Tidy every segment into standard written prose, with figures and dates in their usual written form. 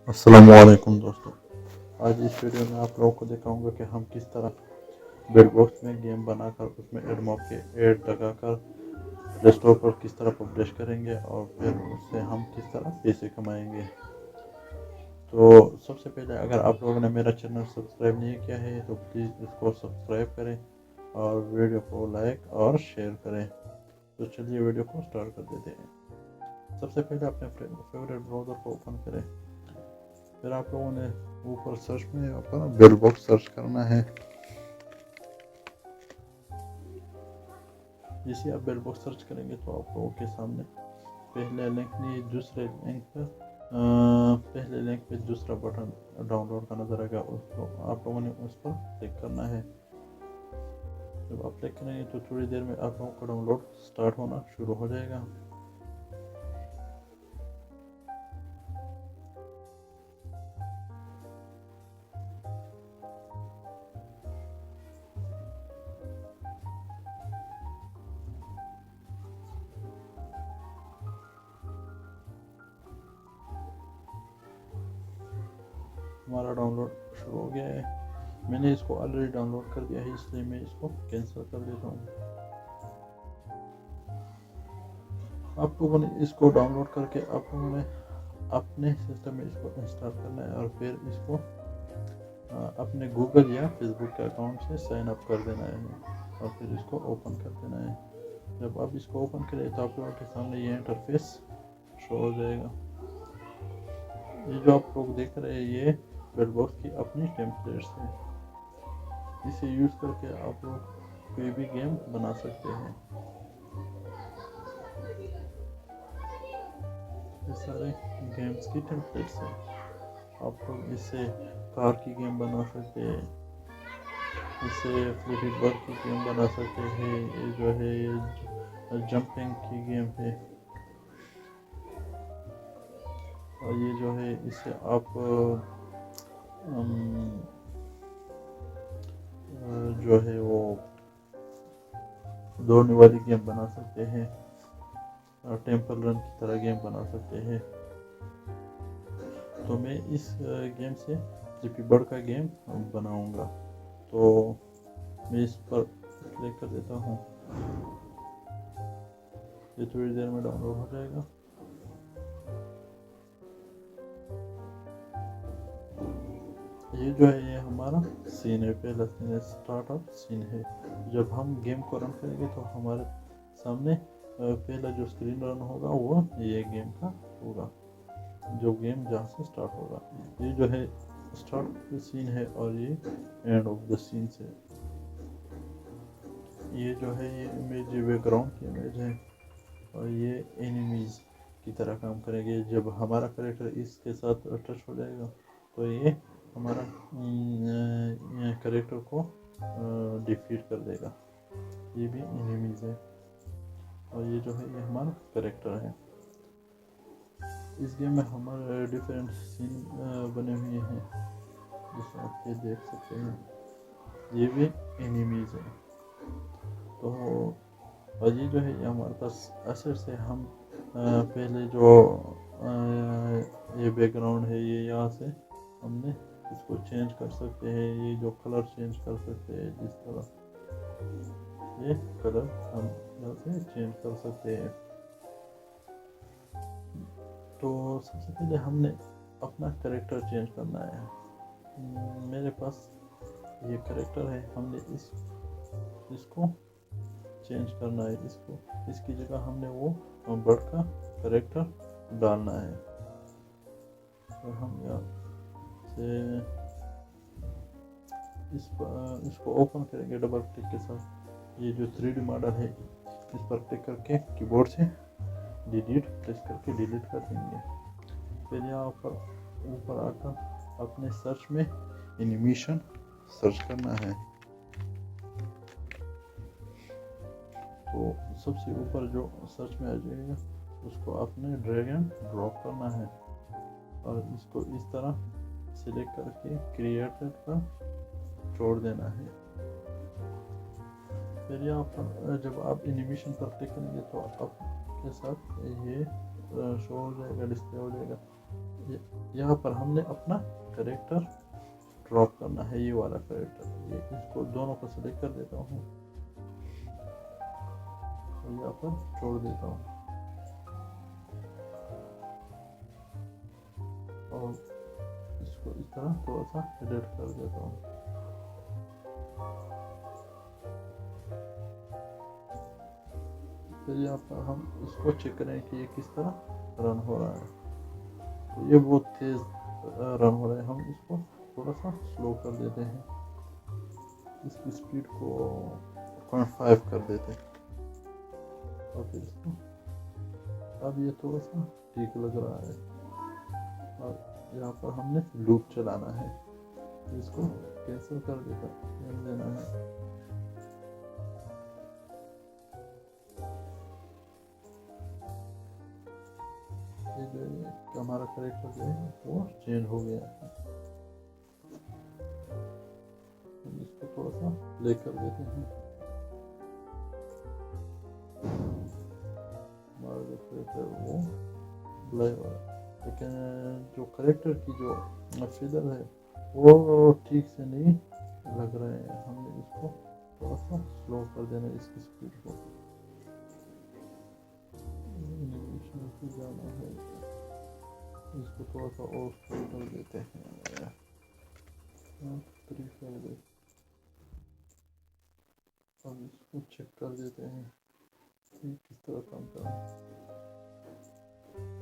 अस्सलामुअलैकुम दोस्तों, आज इस वीडियो में आप लोगों को दिखाऊंगा कि हम किस तरह बिल्डबॉक्स में गेम बनाकर उसमें एडमॉब के ऐड लगाकर प्ले स्टोर पर किस तरह पब्लिश करेंगे और फिर उससे हम किस तरह पैसे कमाएंगे। तो सबसे पहले अगर आप लोगों ने मेरा चैनल सब्सक्राइब नहीं किया है तो प्लीज़ इसको सब्सक्राइब करें और वीडियो को लाइक और शेयर करें। तो चलिए वीडियो को स्टार्ट कर देते हैं। सबसे पहले अपने फेवरेट ब्राउज़र को ओपन करें। फिर आप लोगों ने ऊपर सर्च में अपना बिल्डबॉक्स सर्च करना है। जैसे आप बिल्डबॉक्स सर्च करेंगे तो आप लोगों के सामने पहले लिंक नहीं पहले लिंक पे दूसरा बटन डाउनलोड का नजर आएगा, उसको आप लोगों ने उस पर क्लिक करना है। जब आप क्लिक करेंगे तो थोड़ी देर में आप लोगों का डाउनलोड स्टार्ट होना शुरू हो जाएगा। हमारा डाउनलोड शुरू हो गया है। मैंने इसको ऑलरेडी डाउनलोड कर दिया है, इसलिए मैं इसको कैंसिल कर देता हूँ। आप लोगों ने इसको डाउनलोड करके आप लोगों ने अपने सिस्टम में इसको इंस्टॉल करना है और फिर इसको अपने गूगल या फेसबुक के अकाउंट से साइन अप कर देना है और फिर इसको ओपन कर देना है। जब आप इसको ओपन करें तो आप लोगों के सामने ये इंटरफेस शो हो जाएगा। ये जो आप लोग देख रहे हैं ये बिल्डबॉक्स की अपनी टेम्पलेट्स है। इसे यूज़ करके आप लोग कोई भी गेम बना सकते हैं। ये सारे गेम्स की टेम्पलेट्स हैं। आप लोग इससे कार की गेम बना सकते हैं, इससे फ्लैपी बर्ड की गेम बना सकते हैं। ये जो है ये जंपिंग की गेम है और ये जो है इससे आप जो है वो दौड़ने वाली गेम बना सकते हैं और टेम्पल रन की तरह गेम बना सकते हैं। तो मैं इस गेम से फ्लैपी बर्ड का गेम बनाऊंगा, तो मैं इस पर क्लिक कर देता हूँ। ये थोड़ी देर में डाउनलोड हो जाएगा। ये जो है ये हमारा सीन है, पहला सीन है, स्टार्टअप सीन है। जब हम गेम को रन करेंगे तो हमारे सामने पहला जो स्क्रीन रन होगा वो ये गेम का होगा, जो गेम जहाँ से स्टार्ट होगा। ये जो है स्टार्ट सीन है और ये एंड ऑफ द सीन है। ये जो है ये इमेज बैकग्राउंड की इमेज है और ये एनिमीज की तरह काम करेंगे। जब हमारा कैरेक्टर इसके साथ टच हो जाएगा तो ये हमारा कैरेक्टर को डिफीट कर देगा। ये भी एनिमीज है और ये जो है ये हमारा कैरेक्टर है। इस गेम में हमारे डिफरेंट सीन बने हुए हैं, जैसे आप ये देख सकते हैं। ये भी एनिमीज है। तो और ये जो है ये हमारे पास एसेट्स है। हम पहले जो ये बैकग्राउंड है ये यहाँ से हमने इसको चेंज कर सकते हैं। ये जो कलर चेंज कर सकते हैं, जिस तरह ये कलर हम यहाँ से चेंज कर सकते हैं। तो सबसे पहले हमने अपना कैरेक्टर चेंज करना है। मेरे पास ये कैरेक्टर है, हमने इसको चेंज करना है। इसकी जगह हमने वो बर्ड का कैरेक्टर डालना है। तो हम यहाँ से इसको ओपन करेंगे डबल क्लिक के साथ। ये जो 3D मॉडल है इस पर क्लिक करके कीबोर्ड से डिलीट प्रेस करके डिलीट कर देंगे। फिर यहाँ पर ऊपर आकर अपने सर्च में एनिमेशन सर्च करना है। तो सबसे ऊपर जो सर्च में आ जाएगा उसको आपने ड्रैग एंड ड्रॉप करना है और इसको इस तरह सिलेक्ट करके क्रिएटेड पर छोड़ देना है। फिर यहाँ पर जब आप एनिमेशन पर क्लिक करेंगे तो आपके साथ ये शो हो जाएगा, डिस्प्ले हो जाएगा। यहाँ पर हमने अपना कैरेक्टर ड्रॉप करना है, ये वाला कैरेक्टर। ये इसको दोनों को सिलेक्ट कर देता हूँ और यहाँ पर छोड़ देता हूँ और इसको इस तरह थोड़ा सा एडिट कर देता हूँ। फिर यहाँ पर हम इसको चेक करें कि ये किस तरह रन हो रहा है। तो ये बहुत तेज़ रन हो रहा है, हम इसको थोड़ा सा स्लो कर देते हैं, इसकी स्पीड को 0.5 कर देते हैं और फिर इसको अब ये थोड़ा सा ठीक लग रहा है। और यहाँ पर हमने लूप चलाना है, तो इसको कैंसिल कर देना है। ये जो है हमारा कैरेक्टर जो है वो चेंज हो गया है। हम इसको थोड़ा सा प्ले कर देते हैं। हमारा जो कैरेक्टर वो ब्लैक हो रहा है, लेकिन जो कैरेक्टर की जो फिगर है वो ठीक से नहीं लग रहे हैं। हमने इसको थोड़ा सा स्लो कर देना है, इसकी स्पीड को। एनिमेशन पे जाना है, इसको थोड़ा सा और स्लो कर देते हैं, 3 कर दे। अब इसको चेक कर देते हैं कि किस तरह काम कर रहा है।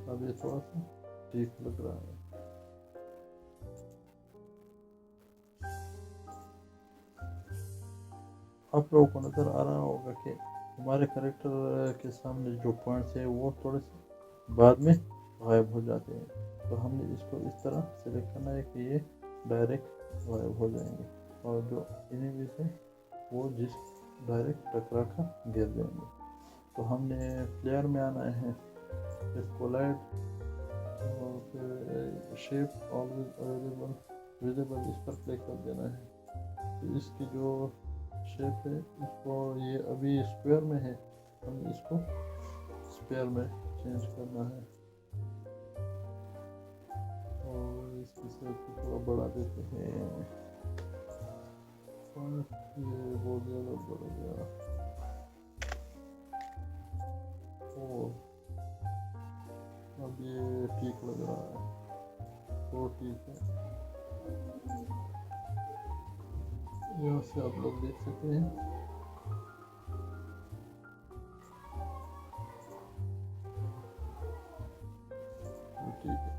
अब ये थोड़ा सा ठीक लग रहा है। आप लोगों को नज़र आ रहा होगा कि हमारे कैरेक्टर के सामने जो पॉइंट्स है वो थोड़े से बाद में गायब हो जाते हैं। तो हमने इसको इस तरह सेलेक्ट करना है कि ये डायरेक्ट गायब हो जाएंगे और जो एनिमीज है वो जिस डायरेक्ट टकरा कर गिर जाएंगे। तो हमने प्लेयर में आना है, फिर कोलाइड और फिर शेप ऑलवेज विजिबल, इस पर क्लिक कर देना है। तो इसकी जो शेप है इसको, ये अभी स्क्वायर में है, हमें इसको स्क्वायर में चेंज करना है और इसकी शेप को थोड़ा बढ़ा देते हैं और ये बहुत ज़्यादा बढ़ गया। और अब ये ठीक लग रहा है, तो ठीक है। यहाँ से आप लोग देख सकते हैं ठीक है।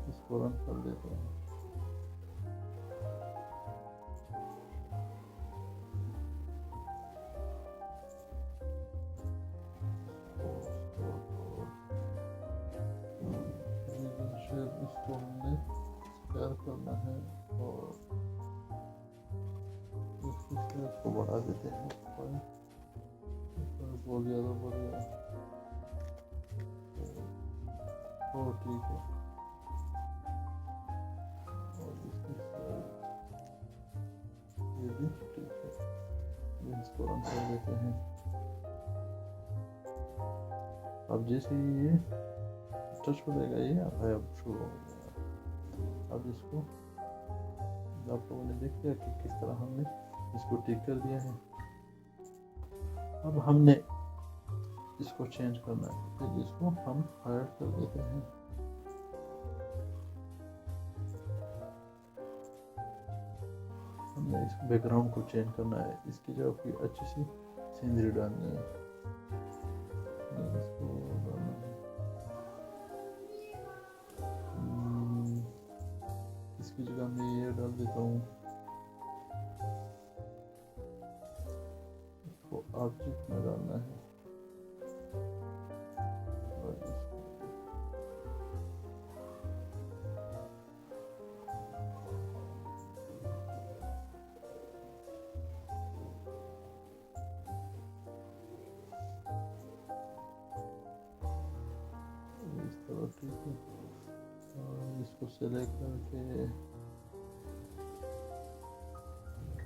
इसको रन कर देते हैं। इसको हमने स्क्वायर करना है और इसको बढ़ा देते हैं, बहुत ज़्यादा बढ़ गया। और ठीक है, और ये भी ठीक है। इसको रन कर देते हैं। अब जैसे ही ये टच हो जाएगा ये गायब शुरू हो गया। अब इसको आप लोगों ने देख लिया कि किस तरह हमने इसको ठीक कर दिया है। अब हमने इसको चेंज करना है, फिर इसको हम हाइड कर देते हैं। हमने इस बैकग्राउंड को चेंज करना है, इसकी जगह कोई अच्छी सी सीनरी डालनी है। इसको डालना है, इसकी जगह मैं ये डाल देता हूँ, इसको ऑब्जेक्ट में डालना है और इस तरह ठीक है। और इसको सेलेक्ट करके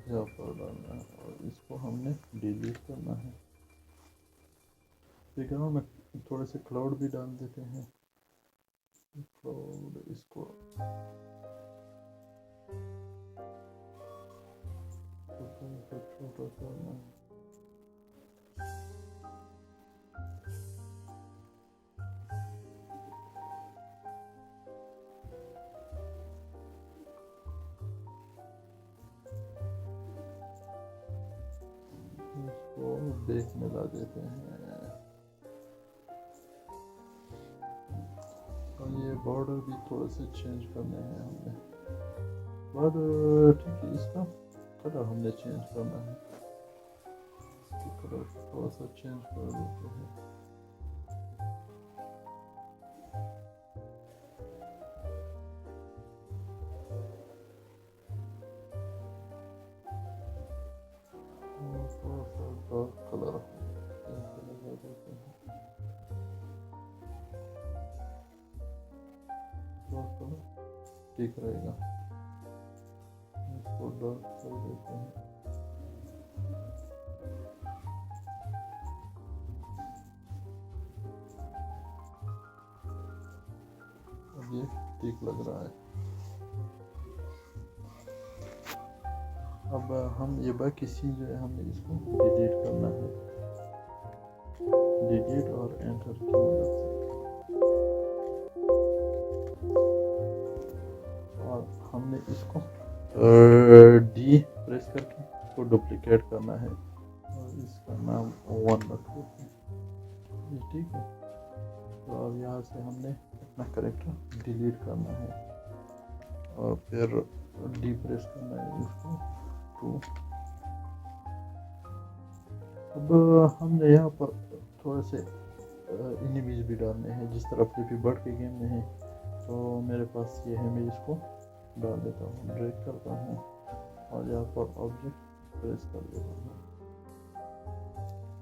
यहाँ पर डालना है और इसको हमने डिलीट करना है। बैकग्राउंड में थोड़े से क्लाउड भी डाल देते हैं। क्लाउड इसको छोटा करना है। इसको बैक में ला देते हैं और ये बॉर्डर भी थोड़े से चेंज करने हैं हमने। बॉर्डर ठीक है, इसका कलर हमने चेंज करना है, इसके कलर को थोड़ा सा चेंज कर देते हैं। थोड़ा सा डार्क कलर लगा देते हैं, डार्क कलर ठीक रहेगा। इसको डार्क कर देते हैं। अब ये ठीक लग रहा है। अब हम ये बाकी सीन जो है हमने इसको डिलीट करना है, डिलीट और एंटर की मदद से। और हमने इसको डी प्रेस करके इसको डुप्लीकेट करना है और इसका नाम 1 रख देते हैं। ये ठीक है। तो अब यहाँ से हमने अपना कैरेक्टर डिलीट करना है और फिर डी प्रेस करना है इसको 2। अब हमने यहाँ पर थोड़े से एनिमीज भी डालने हैं, जिस तरह फ्लैपी बर्ड के गेम में है। तो मेरे पास ये है, मैं इसको डाल देता हूँ, ड्रैग करता हूँ और यहाँ पर ऑब्जेक्ट प्रेस कर देता हूँ।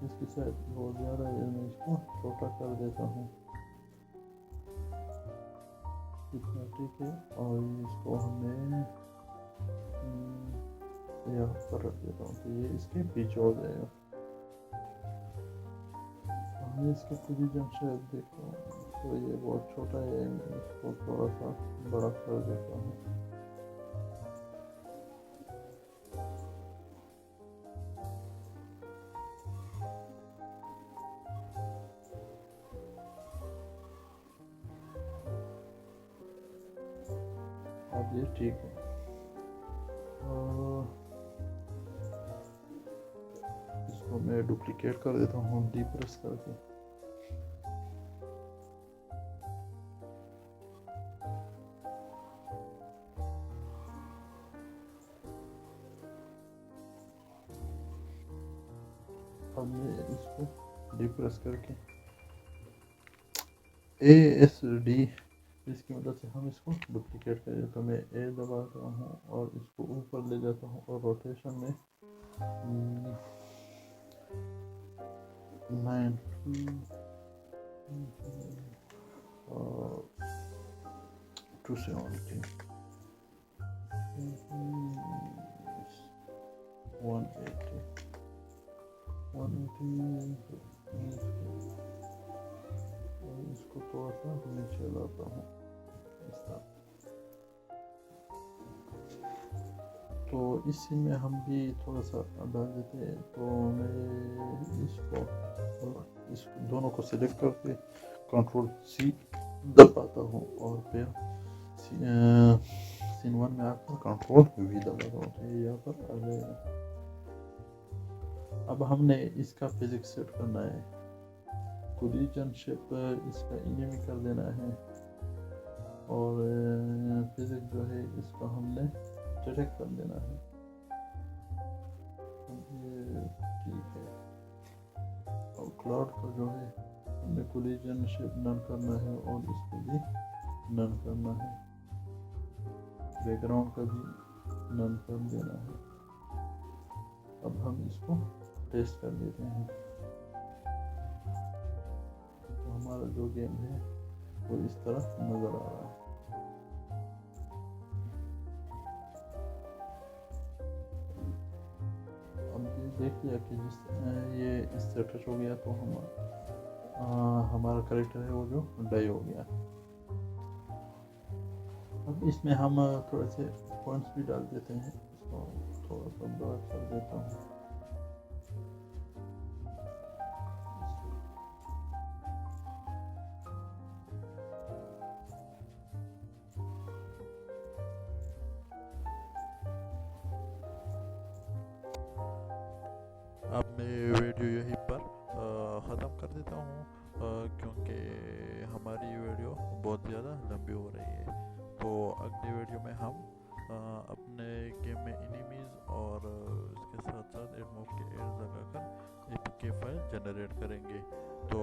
इसकी साइज बहुत ज़्यादा है, मैं इसको छोटा कर देता हूँ, इतना ठीक है। और इसको हमें यहाँ पर रख देता हूँ, तो ये इसके पीछे हो जाएगा। मैं इसके पोजीशन शायद देखता हूँ, तो ये बहुत छोटा है, मैं इसको थोड़ा सा बड़ा कर देता हूँ। अब ये ठीक है। इसको मैं डुप्लीकेट कर देता हूँ डी प्रेस करके। अब मैं इसको डी प्रेस करके ASD इसकी मदद से हम इसको डुप्लीकेट करें। तो मैं ए दबाता हूँ और इसको ऊपर ले जाता हूँ और रोटेशन में 270 180 इसको थोड़ा सा नीचे लाता हूँ इस तरह। तो इसी में हम भी थोड़ा सा डाल देते हैं। तो मैं इस दोनों को सिलेक्ट करके कंट्रोल C दबाता हूँ और फिर सीन 1 में आकर कंट्रोल V दबाता हूँ, तो ये यहाँ पर आ जाएगा। अब हमने इसका फिजिक्स सेट करना है, कोलिजन शेप इसका एनिमी कर देना है और फिजिक्स जो है इसका हमने डिटेक्ट कर देना है। ये ठीक है। और क्लाउड का जो है हमने कोलिजन शेप नन करना है और इसको भी नन करना है, बैकग्राउंड का भी नन कर देना है। अब हम इसको टेस्ट कर लेते हैं। तो हमारा जो गेम है वो इस तरह नज़र आ रहा है। अब ये देख लिया कि जिस ये इससे टच हो गया तो हम हमारा कैरेक्टर है वो जो डाई हो गया। अब इसमें हम थोड़े से पॉइंट्स भी डाल देते हैं, इसको थोड़ा सा ब्लर कर देता हूँ। अब मैं वीडियो यहीं पर ख़त्म कर देता हूँ, क्योंकि हमारी वीडियो बहुत ज़्यादा लंबी हो रही है। तो अगली वीडियो में हम अपने गेम में एनिमीज़ और इसके साथ साथ एडमॉब के एड्स लगाकर एपीके फाइल जनरेट करेंगे। तो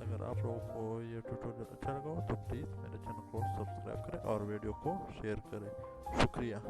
अगर आप लोगों को ये ट्यूटोरियल अच्छा लगा हो तो प्लीज़ मेरे चैनल को सब्सक्राइब करें और वीडियो को शेयर करें। शुक्रिया।